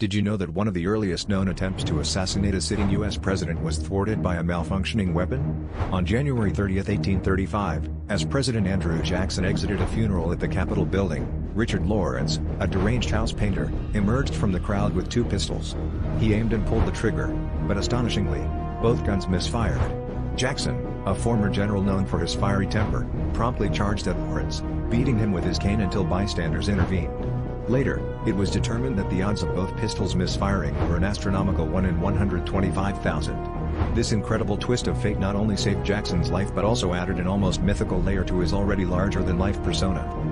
Did you know that one of the earliest known attempts to assassinate a sitting U.S. president was thwarted by a malfunctioning weapon? On January 30, 1835, as President Andrew Jackson exited a funeral at the Capitol building, Richard Lawrence, a deranged house painter, emerged from the crowd with two pistols. He aimed and pulled the trigger, but astonishingly, both guns misfired. Jackson, a former general known for his fiery temper, promptly charged at Lawrence, beating him with his cane until bystanders intervened. Later, it was determined that the odds of both pistols misfiring were an astronomical 1 in 125,000. This incredible twist of fate not only saved Jackson's life but also added an almost mythical layer to his already larger-than-life persona.